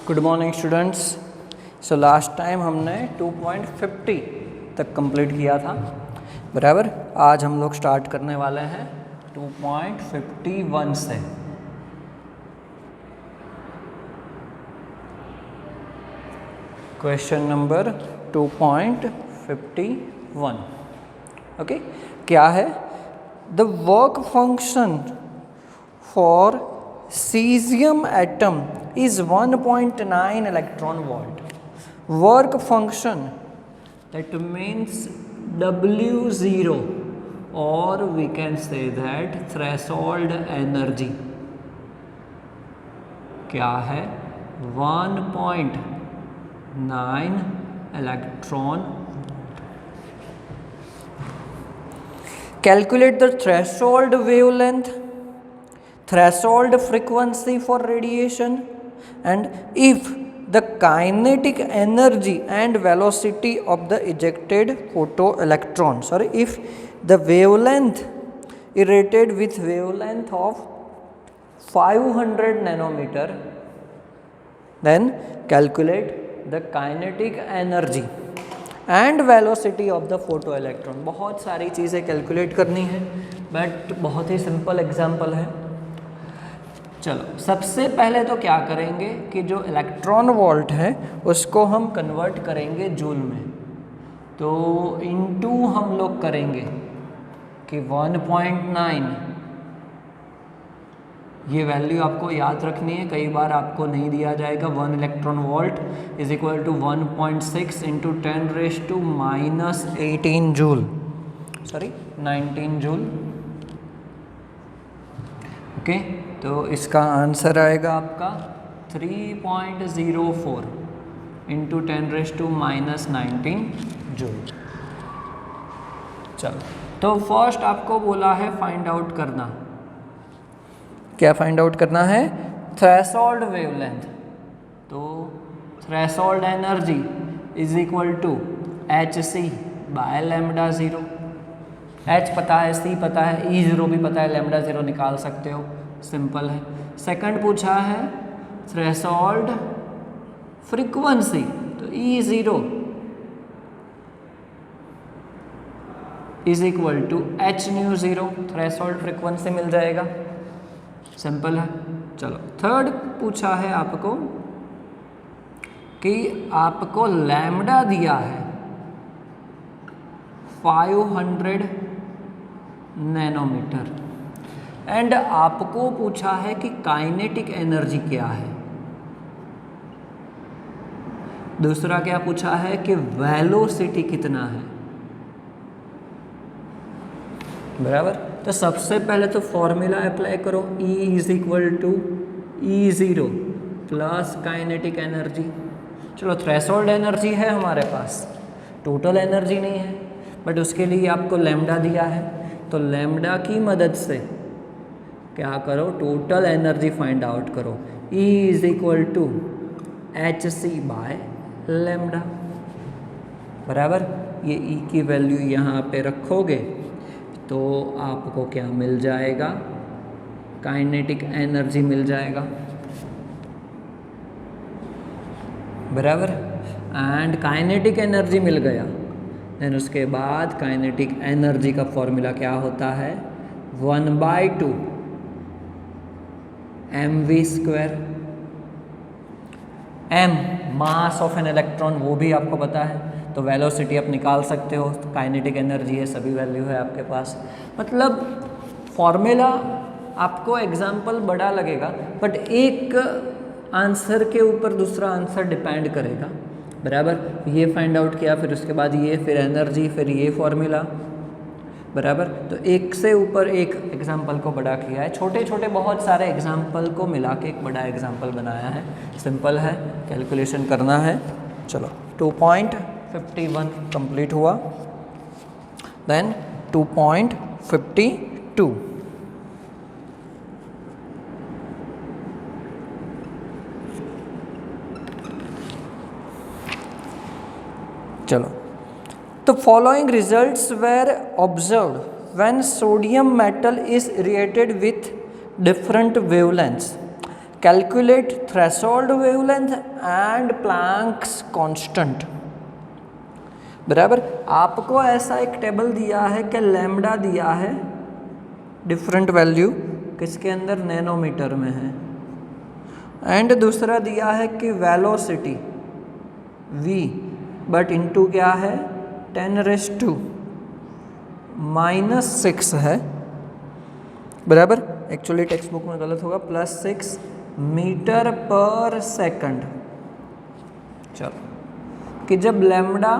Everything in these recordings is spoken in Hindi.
Good morning students. So last time हमने 2.50 तक कंप्लीट किया था, बराबर। आज हम लोग स्टार्ट करने वाले हैं 2.51 से। Question number 2.51। ओके, क्या है? The work function for cesium atom is 1.9 electron volt. Work function, that means W0, or we can say that threshold energy क्या है? 1.9 electron. Calculate the threshold wavelength, threshold frequency for radiation, and if the kinetic energy and velocity of the ejected photoelectron, if the wavelength irradiated with wavelength of 500 nanometer, then calculate the kinetic energy and velocity of the photo electron. बहुत सारी चीज़ें कैलकुलेट करनी है, बट बहुत ही सिंपल एग्जाम्पल है। चलो, सबसे पहले तो क्या करेंगे कि जो इलेक्ट्रॉन वोल्ट है उसको हम कन्वर्ट करेंगे जूल में। तो इनटू हम लोग करेंगे कि 1.9, ये वैल्यू आपको याद रखनी है, कई बार आपको नहीं दिया जाएगा। 1 electron volt is equal to 1.6 into 10⁻⁻18 joule, 19 joule. Okay, तो इसका आंसर आएगा आपका 3.04 इंटू 10⁻⁻19 जूल। चलो, तो फर्स्ट आपको बोला है फाइंड आउट करना। क्या फाइंड आउट करना है? Threshold wavelength. तो threshold energy is equal to HC by lambda 0। H पता है, C पता है, E0 भी पता है, लैम्डा 0 निकाल सकते हो, सिंपल है। सेकंड पूछा है थ्रेशोल्ड फ्रीक्वेंसी, तो E0 is equal to H0, threshold frequency मिल जाएगा, सिंपल है। चलो, थर्ड पूछा है आपको कि आपको लैम्डा दिया है 500 नैनोमीटर एंड आपको पूछा है कि काइनेटिक एनर्जी क्या है। दूसरा क्या पूछा है कि वेलोसिटी कितना है, बराबर। तो सबसे पहले तो फॉर्मूला अप्लाई करो, E is equal to E0 plus kinetic energy. चलो, थ्रेशोल्ड एनर्जी है हमारे पास, टोटल एनर्जी नहीं है, बट उसके लिए आपको लैम्डा दिया है। तो लैम्डा की मदद से क्या करो, टोटल एनर्जी फाइंड आउट करो। E is equal to HC by lambda, बराबर। ये E की वैल्यू यहाँ पे रखोगे तो आपको क्या मिल जाएगा? काइनेटिक एनर्जी मिल जाएगा, बराबर। एंड काइनेटिक एनर्जी मिल गया, देन उसके बाद काइनेटिक एनर्जी का फॉर्मूला क्या होता है? 1/2 mv²। m mass of an electron, वो भी आपको पता है। तो वेलोसिटी आप निकाल सकते हो, काइनेटिक एनर्जी है, सभी वैल्यू है आपके पास। मतलब फॉर्मूला आपको एग्जाम्पल बड़ा लगेगा, बट एक आंसर के ऊपर दूसरा आंसर डिपेंड करेगा, बराबर। ये फाइंड आउट किया, फिर उसके बाद ये, फिर एनर्जी, फिर ये फॉर्मूला, बराबर। तो एक से ऊपर एक एग्जाम्पल को बड़ा किया है, छोटे छोटे बहुत सारे एग्जाम्पल को मिला के एक बड़ा एग्जाम्पल बनाया है। सिंपल है, कैलकुलेशन करना है। चलो, 2.51 कंप्लीट हुआ, देन 2.52। चलो, the following results were observed when sodium metal is irradiated with different wavelengths. Calculate threshold wavelength and Planck's constant. बराबर, आपको ऐसा एक टेबल दिया है कि लैम्डा दिया है डिफरेंट वैल्यू किसके अंदर, नैनोमीटर में है, एंड दूसरा दिया है कि वेलोसिटी v बट इनटू क्या है 10⁻⁻⁶ है। बराबर, एक्चुअली टेक्स्ट बुक में गलत होगा, +6 मीटर पर सेकंड। चलो कि जब लैम्डा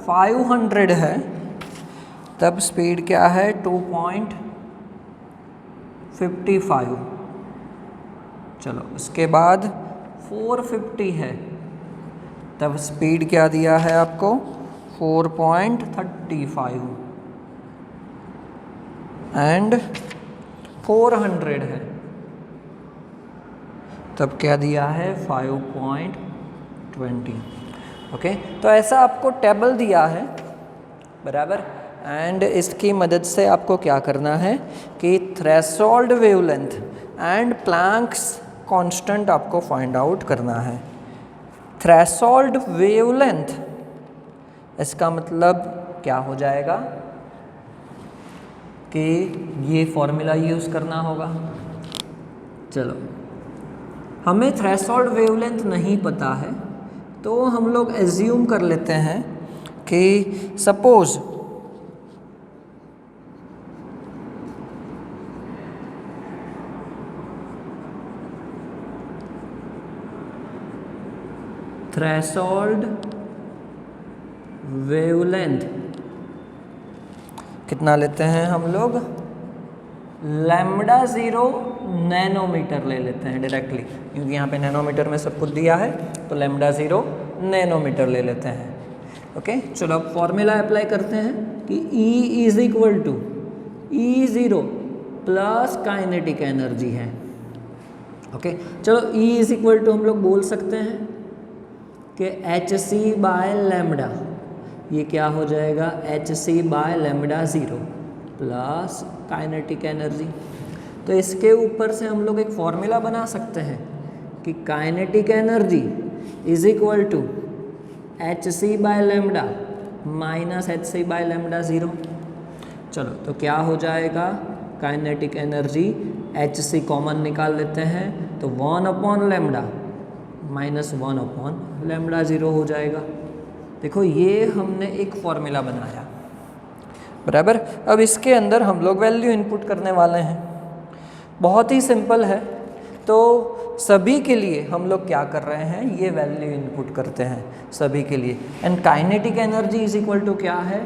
500 है तब स्पीड क्या है 2.55। चलो उसके बाद 450 है तब स्पीड क्या दिया है आपको 4.35, एंड 400 है तब क्या दिया है 5.20। ओके, तो ऐसा आपको टेबल दिया है। बराबर, एंड इसकी मदद से आपको क्या करना है कि threshold wavelength and Planck's constant आपको फाइंड आउट करना है। थ्रेशोल्ड वेवलेंथ, इसका मतलब क्या हो जाएगा कि ये फॉर्मूला यूज़ करना होगा। चलो, हमें थ्रेशोल्ड वेवलेंथ नहीं पता है तो हम लोग एज्यूम कर लेते हैं कि सपोज थ्रेशोल्ड वेवलेंथ कितना लेते हैं हम लोग, λ0 नैनोमीटर ले लेते हैं डायरेक्टली, क्योंकि यहाँ पे नैनोमीटर में सब कुछ दिया है तो λ0 नैनोमीटर ले लेते हैं। ओके, चलो अब फॉर्मूला अप्लाई करते हैं कि E is equal to E0 plus kinetic energy है। ओके, चलो E इज इक्वल टू हम लोग बोल सकते हैं कि hc/λ, ये क्या हो जाएगा hc/λ0 प्लस काइनेटिक एनर्जी। तो इसके ऊपर से हम लोग एक फॉर्मूला बना सकते हैं कि kinetic energy is equal to hc/λ minus hc/λ0। चलो, तो क्या हो जाएगा, काइनेटिक एनर्जी hc कॉमन निकाल लेते हैं तो 1/λ माइनस 1/λ0 हो जाएगा। देखो, ये हमने एक फॉर्मूला बनाया। बराबर, अब इसके अंदर हम लोग वैल्यू इनपुट करने वाले हैं। बहुत ही सिंपल है, तो सभी के लिए हम लोग क्या कर रहे हैं, ये वैल्यू इनपुट करते हैं सभी के लिए। And kinetic energy is equal to क्या है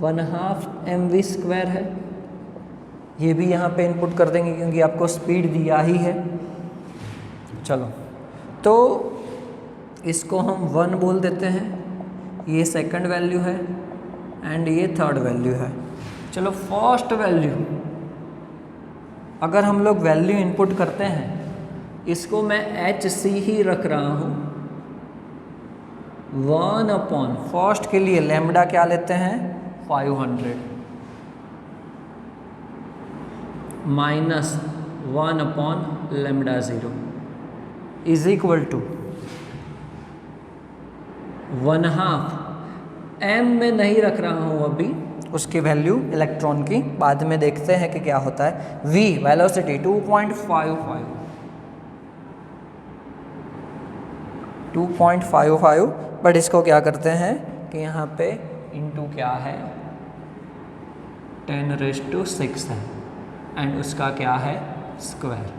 1/2 mv² है। ये भी यहाँ पे इनपुट कर देंगे क्योंकि आपको स्पीड दिया ही है। चलो, तो इसको हम 1 बोल देते हैं, ये सेकंड वैल्यू है एंड ये थर्ड वैल्यू है। चलो, फर्स्ट वैल्यू अगर हम लोग वैल्यू इनपुट करते हैं, इसको मैं hc ही रख रहा हूँ 1/ फर्स्ट के लिए लैम्डा क्या लेते हैं 500 minus 1/λ0 is equal to 1/2 m में नहीं रख रहा हूँ अभी, उसकी वैल्यू इलेक्ट्रॉन की बाद में देखते हैं कि क्या होता है। v वेलोसिटी 2.55, बट इसको क्या करते हैं कि यहाँ पे इंटू क्या है 10⁻⁶ है एंड उसका क्या है स्क्वायर।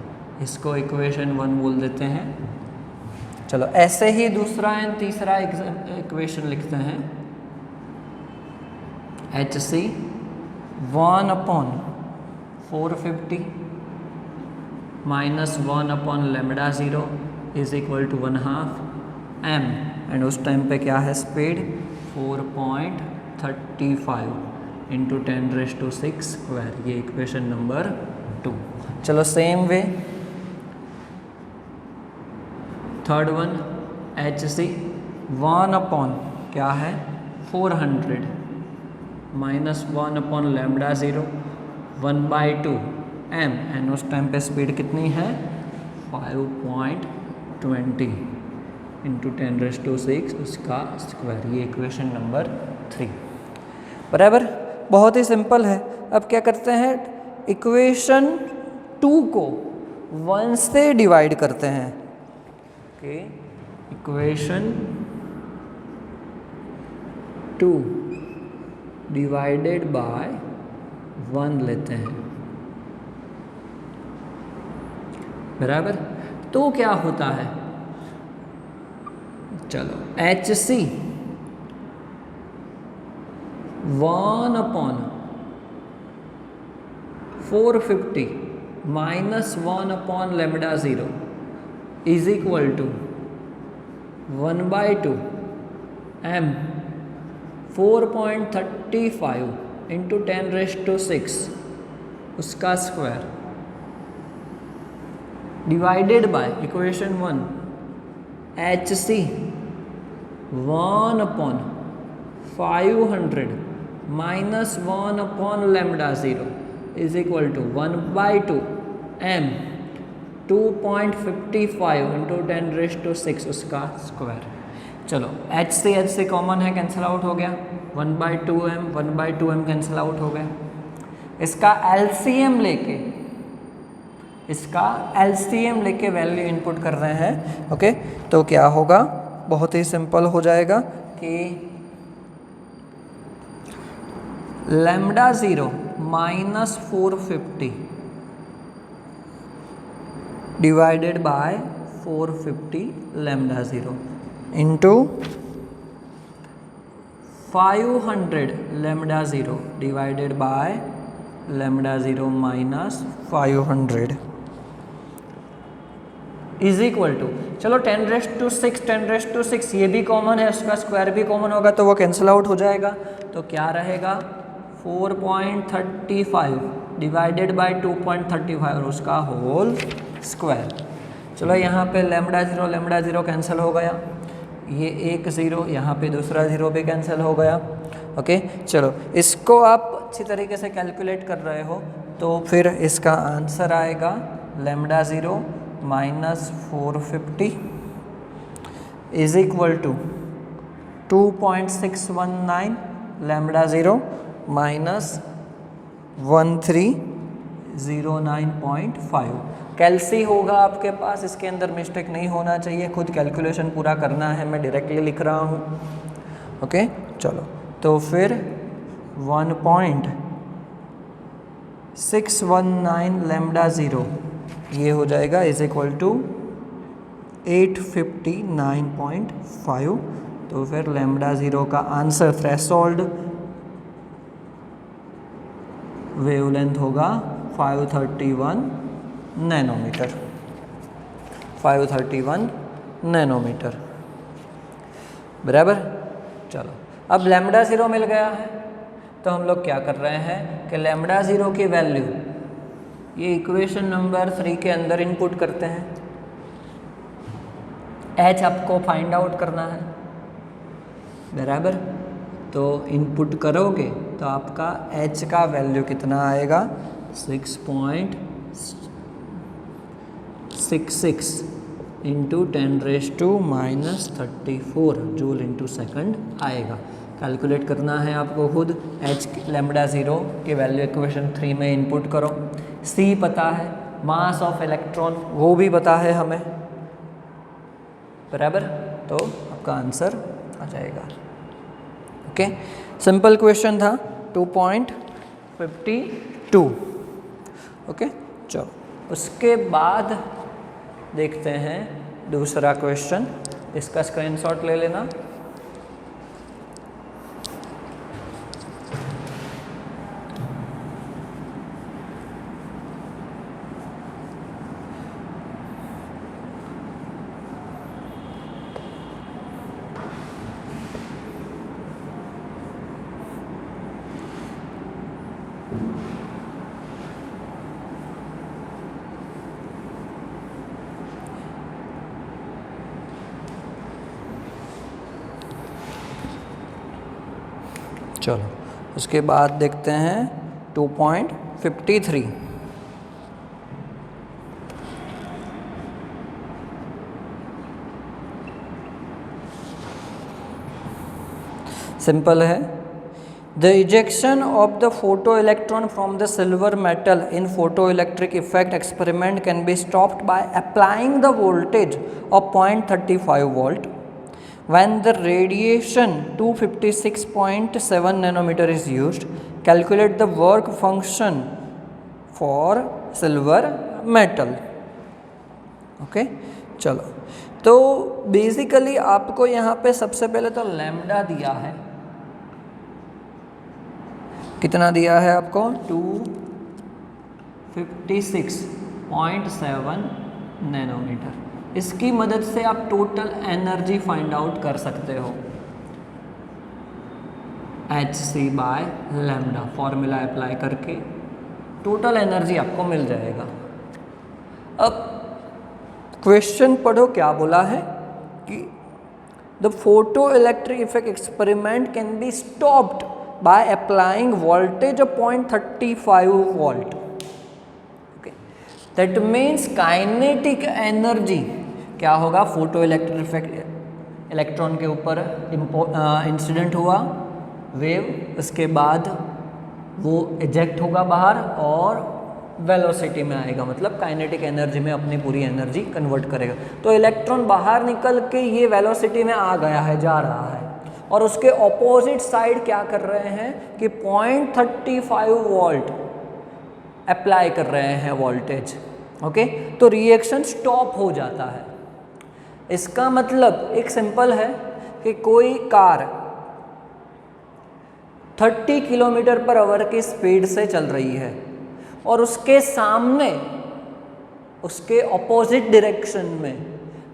इसको इक्वेशन 1 बोल देते हैं। चलो, ऐसे ही दूसरा एंड तीसरा इक्वेशन लिखते हैं। hc 1/450 minus 1/λ0 is equal to 1/2 m, and उस टाइम पे क्या है स्पीड 4.35 इंटू 10⁻⁶ स्क्वायर, ये इक्वेशन नंबर 2। चलो, same way third one hc 1/ क्या है 400 माइनस 1/λ0 1/2 m, एंड उस टाइम पे स्पीड कितनी है 5.20 इंटू 10⁻⁶ उसका स्क्वायर, ये इक्वेशन नंबर 3। बराबर, बहुत ही सिंपल है। अब क्या करते हैं, इक्वेशन 2 को 1 से डिवाइड करते हैं। ओके, इक्वेशन 2 डिवाइडेड बाय 1 लेते हैं। बराबर, तो क्या होता है, चलो HC 1/450 minus 1/λ0 is equal to 1/2 m 4.35 into 10⁻⁶ उसका square divided by equation 1 HC 1/500 minus 1/λ0 is equal to 1/2 m 2.55 into 10⁻⁶ उसका स्क्वायर। चलो H से कॉमन है, कैंसिल आउट हो गया, 1/2m कैंसिल आउट हो गया। इसका एलसीएम लेके वैल्यू इनपुट कर रहे हैं। ओके, तो क्या होगा, बहुत ही सिंपल हो जाएगा कि λ0 minus 450 divided by 450 λ0 into 500 λ0 divided by λ0 minus 500 is equal to, चलो 10⁻⁶ ये भी कॉमन है, उसका स्क्वायर भी कॉमन होगा तो वो कैंसिल आउट हो जाएगा। तो क्या रहेगा, 4.35 डिवाइडेड बाय 2.35 और उसका होल स्क्वायर। चलो यहाँ पे λ0 कैंसिल हो गया, ये एक 0, यहाँ पे दूसरा 0 भी कैंसिल हो गया। ओके, चलो इसको आप अच्छी तरीके से कैलकुलेट कर रहे हो तो फिर इसका आंसर आएगा λ0 minus 450 is equal to 2.619 λ0 minus 1309.5। कैल्सी होगा आपके पास, इसके अंदर मिस्टेक नहीं होना चाहिए, खुद कैलकुलेशन पूरा करना है, मैं डायरेक्टली लिख रहा हूँ। ओके, चलो तो फिर 1.619 λ0 ये हो जाएगा इज इक्वल टू 859.5। तो फिर λ0 का आंसर थ्रेशोल्ड वेवलेंथ होगा 531 नैनोमीटर, 531 नैनोमीटर। बराबर, चलो अब λ0 मिल गया है तो हम लोग क्या कर रहे हैं कि λ0 की वैल्यू ये इक्वेशन नंबर 3 के अंदर इनपुट करते हैं। h आपको फाइंड आउट करना है। बराबर, तो इनपुट करोगे तो आपका h का वैल्यू कितना आएगा, 6.66 इंटू 10⁻⁻34 जूल इंटू सेकंड आएगा। कैलकुलेट करना है आपको खुद, λ0 की वैल्यू इक्वेशन 3 में इनपुट करो। c पता है, मास ऑफ इलेक्ट्रॉन वो भी पता है हमें। बराबर, तो आपका आंसर आ जाएगा। ओके, सिंपल क्वेश्चन था 2.52। ओके, चलो उसके बाद देखते हैं दूसरा क्वेश्चन, इसका स्क्रीनशॉट ले लेना। चलो उसके बाद देखते हैं 2.53। सिंपल है। The ejection of the photo electron from the silver metal in photo electric effect experiment can be stopped by applying the voltage of 0.35 volt when the radiation 256.7 nanometer is used. Calculate the work function for silver metal. Okay चलो, तो बेसिकली आपको यहाँ पे सबसे पहले तो लैम्डा दिया है, कितना दिया है आपको 256.7 नैनोमीटर। इसकी मदद से आप टोटल एनर्जी फाइंड आउट कर सकते हो, Hc by lambda formula apply करके टोटल एनर्जी आपको मिल जाएगा। अब क्वेश्चन पढ़ो, क्या बोला है कि the photo electric effect experiment can be stopped by applying voltage of 0.35 volt. Okay, that means kinetic energy क्या होगा, फोटो इलेक्ट्रिक इफेक्ट इलेक्ट्रॉन के ऊपर इंसिडेंट हुआ वेव, उसके बाद वो इजेक्ट होगा बाहर और वेलोसिटी में आएगा, मतलब काइनेटिक एनर्जी में अपनी पूरी एनर्जी कन्वर्ट करेगा। तो इलेक्ट्रॉन बाहर निकल के ये वेलोसिटी में आ गया है, जा रहा है, और उसके ऑपोजिट साइड क्या कर रहे हैं कि 0.35 वोल्ट अप्लाई कर रहे हैं वोल्टेज। ओके, तो रिएक्शन स्टॉप हो जाता है। इसका मतलब एक सिंपल है कि कोई कार 30 किलोमीटर पर आवर की स्पीड से चल रही है और उसके सामने उसके ऑपोजिट डायरेक्शन में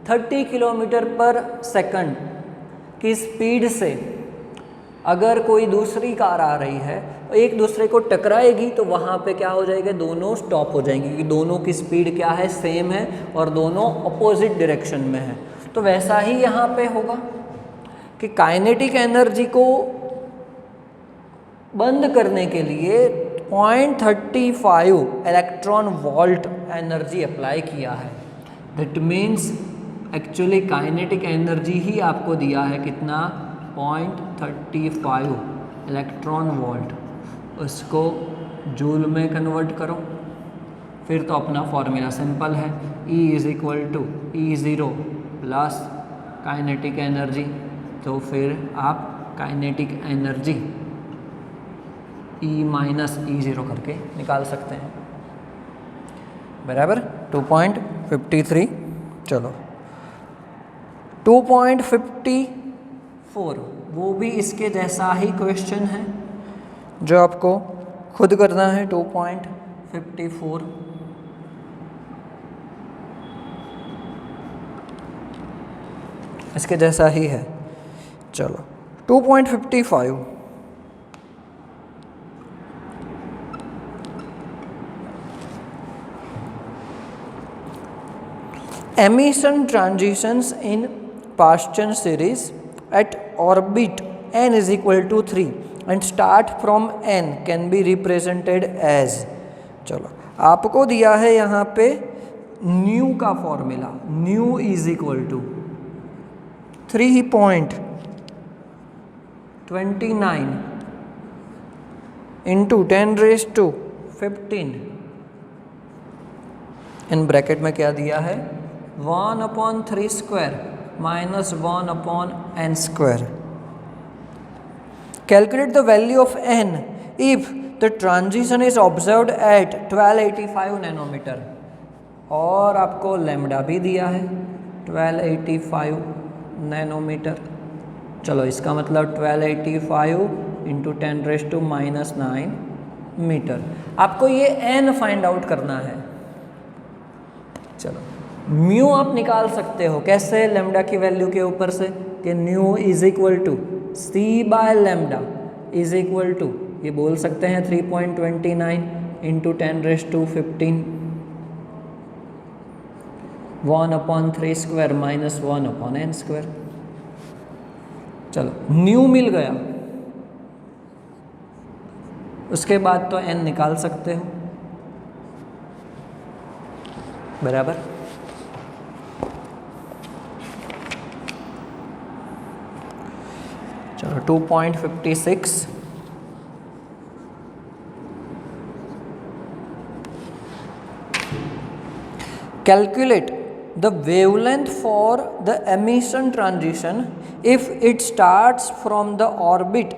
30 किलोमीटर पर सेकंड की स्पीड से अगर कोई दूसरी कार आ रही है, एक दूसरे को टकराएगी, तो वहाँ पे क्या हो जाएगा, दोनों स्टॉप हो जाएंगे, क्योंकि दोनों की स्पीड क्या है, सेम है और दोनों अपोजिट डायरेक्शन में है। तो वैसा ही यहाँ पे होगा कि काइनेटिक एनर्जी को बंद करने के लिए 0.35 इलेक्ट्रॉन वोल्ट एनर्जी अप्लाई किया है। That means actually kinetic energy ही आपको दिया है कितना, 0.35 इलेक्ट्रॉन वोल्ट। उसको जूल में कन्वर्ट करो, फिर तो अपना फॉर्मूला सिंपल है, E is equal to E0 plus kinetic energy. तो फिर आप kinetic energy E minus E0 करके निकाल सकते हैं, बराबर 2.53। चलो 2.54 वो भी इसके जैसा ही क्वेश्चन है जो आपको खुद करना है। 2.54 इसके जैसा ही है। चलो 2.55 emission transitions in Paschen series at orbit n is equal to 3 and start from n can be represented as, चलो आपको दिया है यहाँ पे न्यू का formula, nu is equal to 3.29 into 10⁻15 in bracket में क्या दिया है, 1/3 square minus 1/n square. Calculate the value of n if the transition is observed at 1285 nanometre, और आपको लैम्डा भी दिया है 1285 नैनोमीटर। चलो इसका मतलब 1285 इंटू 10⁻⁻9 मीटर। आपको ये n फाइंड आउट करना है। चलो म्यू आप निकाल सकते हो कैसे, लैम्डा की वैल्यू के ऊपर से, कि nu is equal to c by lambda is equal to, ये बोल सकते हैं 3.29 into 10⁻15 1/3 square minus 1/n square. चलो न्यू मिल गया, उसके बाद तो n निकाल सकते हो, बराबर। चलो 2.56 calculate the wavelength for the emission transition if it starts from the orbit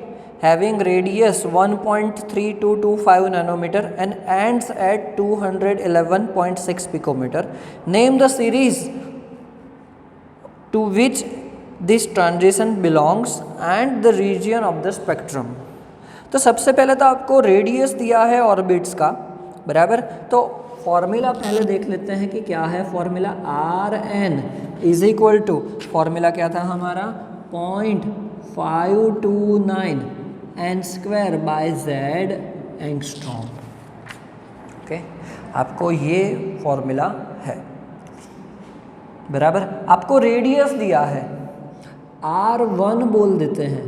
having radius 1.3225 nanometer and ends at 211.6 picometer. Name the series to which this transition belongs and the region of the spectrum. तो सबसे पहले तो आपको रेडियस दिया है ऑर्बिट्स का, बराबर। तो फॉर्मूला पहले देख लेते हैं कि क्या है formula. R n is equal to, formula क्या था हमारा 0.529 n square by z angstrom. Okay, आपको ये फॉर्मूला है, बराबर। आपको रेडियस दिया है R1 बोल देते हैं।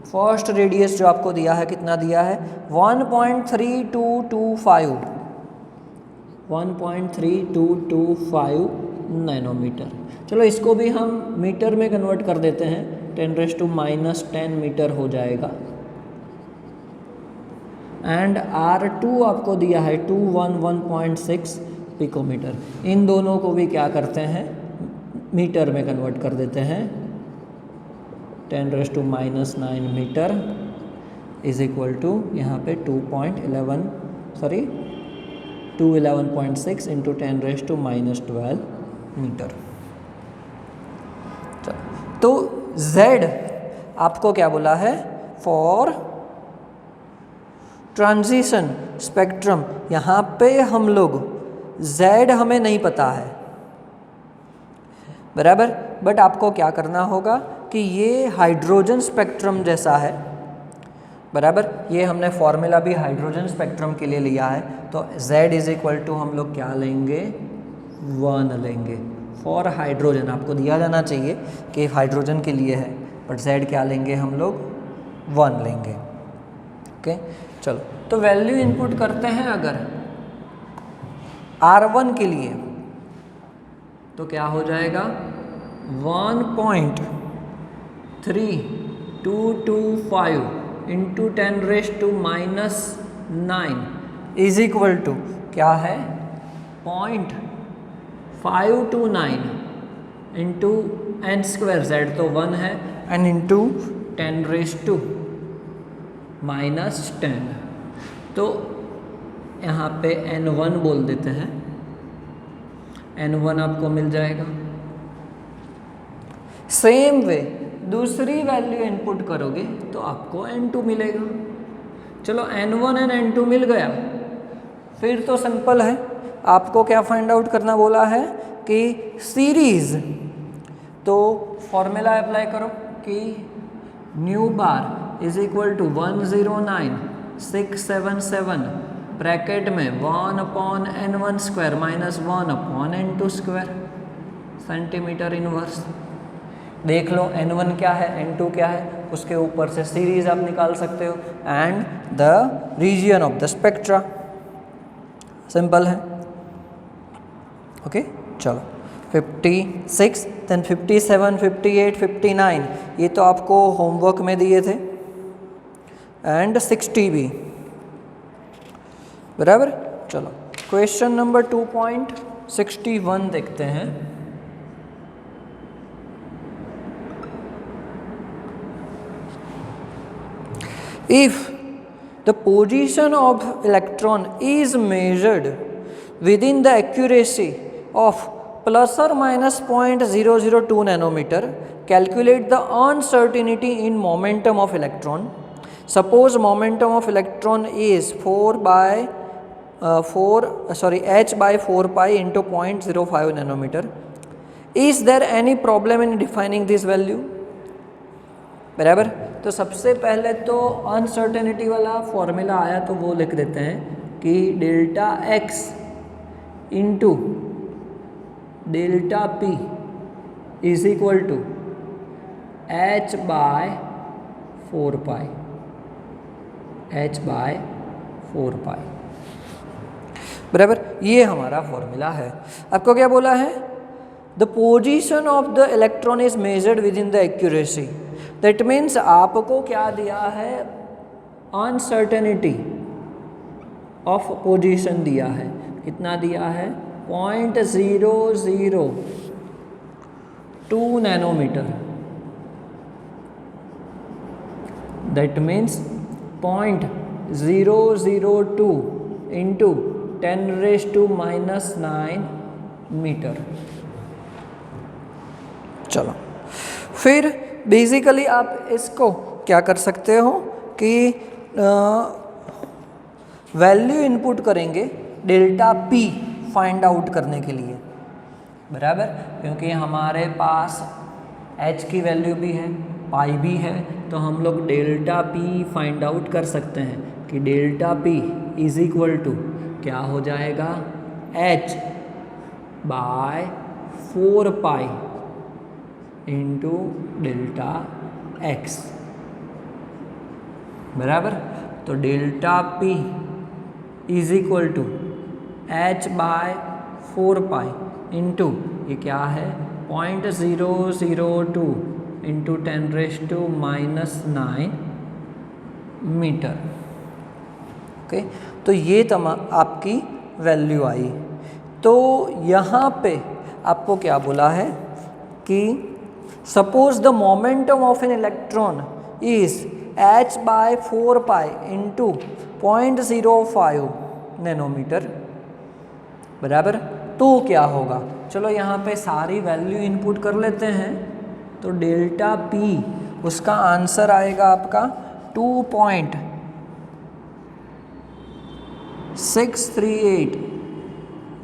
फर्स्ट रेडियस जो आपको दिया है कितना दिया है 1.3225 नैनोमीटर। चलो इसको भी हम मीटर में कन्वर्ट कर देते हैं, 10⁻⁻10 मीटर हो जाएगा। एंड R2 आपको दिया है 211.6 पिकोमीटर। इन दोनों को भी क्या करते हैं मीटर में कन्वर्ट कर देते हैं, 10⁻⁹ मीटर इज इक्वल टू यहाँ पे 211.6 इंटू 10⁻12 मीटर। तो Z आपको क्या बोला है फॉर ट्रांजिशन स्पेक्ट्रम। यहाँ पे हम लोग Z हमें नहीं पता है, बराबर। बट आपको क्या करना होगा कि ये हाइड्रोजन स्पेक्ट्रम जैसा है, बराबर। ये हमने फॉर्मूला भी हाइड्रोजन स्पेक्ट्रम के लिए लिया है। तो Z इज इक्वल टू हम लोग क्या लेंगे 1 लेंगे फॉर हाइड्रोजन। आपको दिया जाना चाहिए कि हाइड्रोजन के लिए है, बट Z क्या लेंगे हम लोग 1 लेंगे। ओके, चलो तो वैल्यू इनपुट करते हैं अगर R1 के लिए, तो क्या हो जाएगा 1.3225 इंटू 10⁻⁹ इज इक्वल टू क्या है 0.529 इंटू एन स्क्वायर, जेड तो 1 है, एंड इंटू 10⁻⁻10। तो यहाँ पे N1 बोल देते हैं, N1 आपको मिल जाएगा। सेम वे दूसरी वैल्यू इनपुट करोगे तो आपको N2 मिलेगा। चलो N1 एंड N2 मिल गया, फिर तो सिंपल है। आपको क्या फाइंड आउट करना बोला है कि सीरीज। तो फॉर्मूला अप्लाई करो कि nu bar is equal to 109,677 bracket में 1/n1 square minus 1/n2 square centimetre inverse. देख लो N1 क्या है N2 क्या है, उसके ऊपर से सीरीज आप निकाल सकते हो and the region of the spectra. Simple है। ओके, चलो 56 देन 57 58 59 ये तो आपको होमवर्क में दिए थे, एंड 60 भी, बराबर। चलो क्वेश्चन नंबर 2.61 देखते हैं। If the position of electron is measured within the accuracy of plus or minus 0.002 nanometer, calculate the uncertainty in momentum of electron. Suppose momentum of electron is h by 4 pi into 0.05 nanometer. Is there any problem in defining this value? बराबर। तो सबसे पहले तो अनसर्टेनिटी वाला फॉर्मूला आया तो वो लिख देते हैं कि delta x into delta p is equal to h by 4 pi, h by 4 pi, बराबर। ये हमारा फॉर्मूला है। आपको क्या बोला है the position of the electron is measured within the accuracy. That means आपको क्या दिया है, अनसर्टेनिटी ऑफ पोजीशन दिया है, कितना दिया है, 0.002 nanometre, that means 0.002 into 10⁻⁹ metre. चलो फिर बेसिकली आप इसको क्या कर सकते हो कि वैल्यू इनपुट करेंगे डेल्टा पी फाइंड आउट करने के लिए, बराबर, क्योंकि हमारे पास एच की वैल्यू भी है, पाई भी है, तो हम लोग डेल्टा पी फाइंड आउट कर सकते हैं कि delta p is equal to क्या हो जाएगा, h by 4 pi into delta x, बराबर। तो delta p is equal to h by 4 pi into ये क्या है 0.002 इंटू 10⁻⁹ मीटर। ओके, तो ये आपकी वैल्यू आई। तो यहाँ पे आपको क्या बोला है कि suppose the momentum of an electron is h by 4 pi into 0.05 nanometre, बराबर। तो क्या होगा, चलो यहाँ पे सारी वैल्यू इनपुट कर लेते हैं। तो डेल्टा पी उसका आंसर आएगा आपका 2.638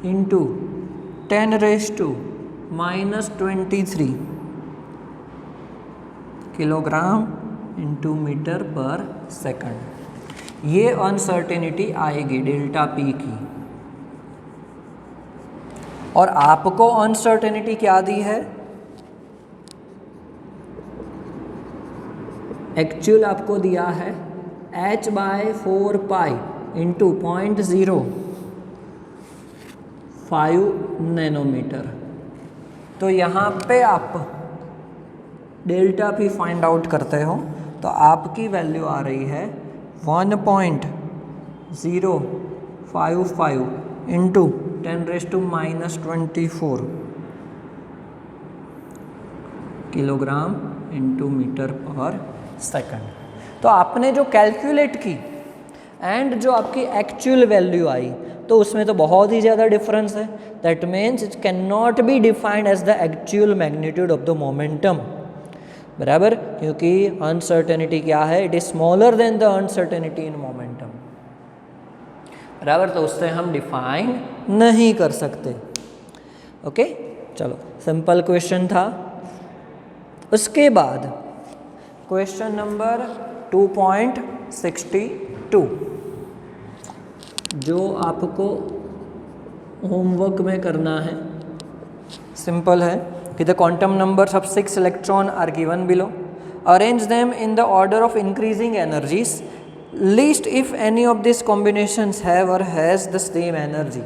इंटू 10⁻⁻23 किलोग्राम इंटू मीटर पर सेकंड। ये अनसर्टेनिटी आएगी डेल्टा पी की। और आपको अनसर्टेनिटी क्या दी है, एक्चुअल आपको दिया है h by 4 pi into 0.05 nanometre. तो यहाँ पे आप डेल्टा पी फाइंड आउट करते हो तो आपकी वैल्यू आ रही है 1.055 इंटू 10⁻⁻24 किलोग्राम इंटू मीटर पर सेकंड। तो आपने जो कैलकुलेट की एंड जो आपकी एक्चुअल वैल्यू आई, तो उसमें तो बहुत ही ज़्यादा डिफरेंस है। That means it can not be defined as the actual magnitude of the momentum, बराबर, क्योंकि अनसर्टेनिटी क्या है, it is smaller than the uncertainty in momentum, बराबर। तो उससे हम डिफाइन नहीं कर सकते। ओके, चलो सिंपल क्वेश्चन था। उसके बाद क्वेश्चन नंबर 2.62 जो आपको होमवर्क में करना है, सिंपल है कि the quantum numbers of 6 electron are given below, arrange them in the order of increasing energies, list if any of this combinations have और हैज़ द सेम एनर्जी,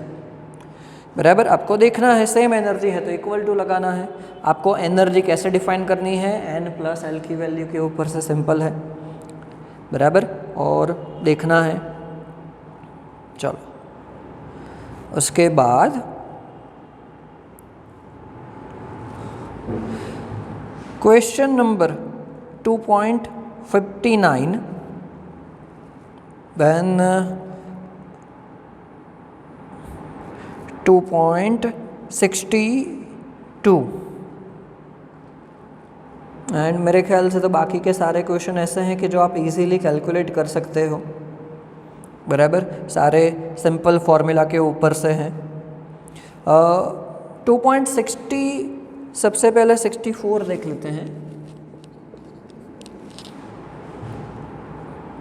बराबर। आपको देखना है सेम एनर्जी है तो इक्वल टू लगाना है। आपको एनर्जी कैसे डिफाइन करनी है, n प्लस एल की वैल्यू के ऊपर से, सिंपल है, बराबर। और देखना है, चलो उसके बाद क्वेश्चन नंबर 2.59 then 2.62 एंड मेरे ख्याल से तो बाकी के सारे क्वेश्चन ऐसे हैं कि जो आप इजीली कैलकुलेट कर सकते हो, बराबर, सारे सिंपल फॉर्मूला के ऊपर से हैं। 2.60 सबसे पहले 64 देख लेते हैं,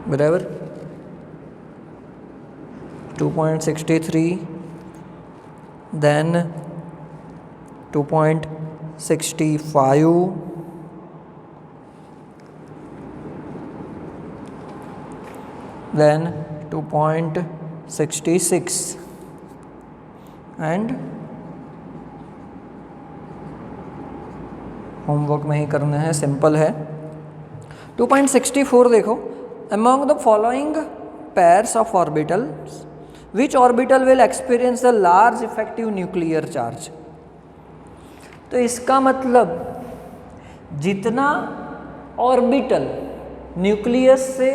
बराबर। 2.63 देन 2.65 then 2.66 एंड होमवर्क में ही करना है, सिंपल है। 2.64 देखो, among the following pairs of orbitals which orbital will experience the large effective nuclear charge। तो इसका मतलब जितना ऑर्बिटल न्यूक्लियस से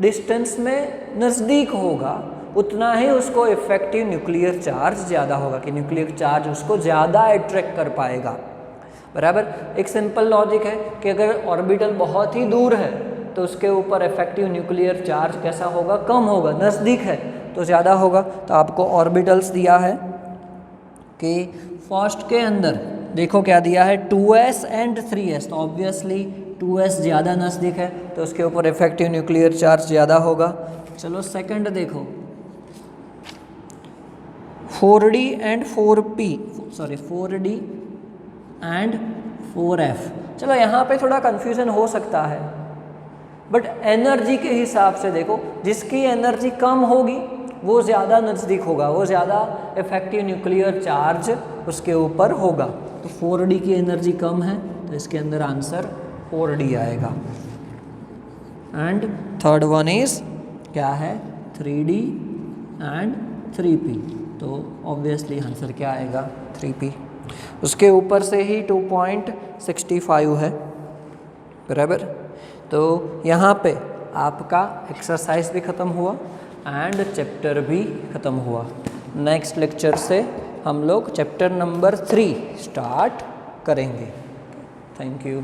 डिस्टेंस में नज़दीक होगा उतना ही उसको इफेक्टिव न्यूक्लियर चार्ज ज़्यादा होगा, कि न्यूक्लियर चार्ज उसको ज़्यादा अट्रैक्ट कर पाएगा। बराबर। एक सिंपल लॉजिक है कि अगर ऑर्बिटल बहुत ही दूर है तो उसके ऊपर इफेक्टिव न्यूक्लियर चार्ज कैसा होगा, कम होगा, नज़दीक है तो ज़्यादा होगा। तो आपको ऑर्बिटल्स दिया है कि फर्स्ट के अंदर देखो क्या दिया है, 2s एंड 3s, तो ऑब्वियसली 2s ज़्यादा नज़दीक है तो उसके ऊपर इफेक्टिव न्यूक्लियर चार्ज ज़्यादा होगा। चलो सेकंड देखो, 4d and 4p, sorry 4d and 4f। चलो यहाँ पे थोड़ा कन्फ्यूज़न हो सकता है, बट एनर्जी के हिसाब से देखो, जिसकी एनर्जी कम होगी वो ज़्यादा नज़दीक होगा, वो ज़्यादा इफेक्टिव न्यूक्लियर चार्ज उसके ऊपर होगा। तो 4d की एनर्जी कम है तो इसके अंदर आंसर 4d आएगा। एंड थर्ड वन इज़ क्या है, 3d एंड 3p, तो ऑब्वियसली आंसर क्या आएगा, 3p। उसके ऊपर से ही 2.65 है। बराबर। तो यहाँ पे आपका एक्सरसाइज भी ख़त्म हुआ एंड चैप्टर भी ख़त्म हुआ। नेक्स्ट लेक्चर से हम लोग चैप्टर नंबर 3 स्टार्ट करेंगे। Thank you.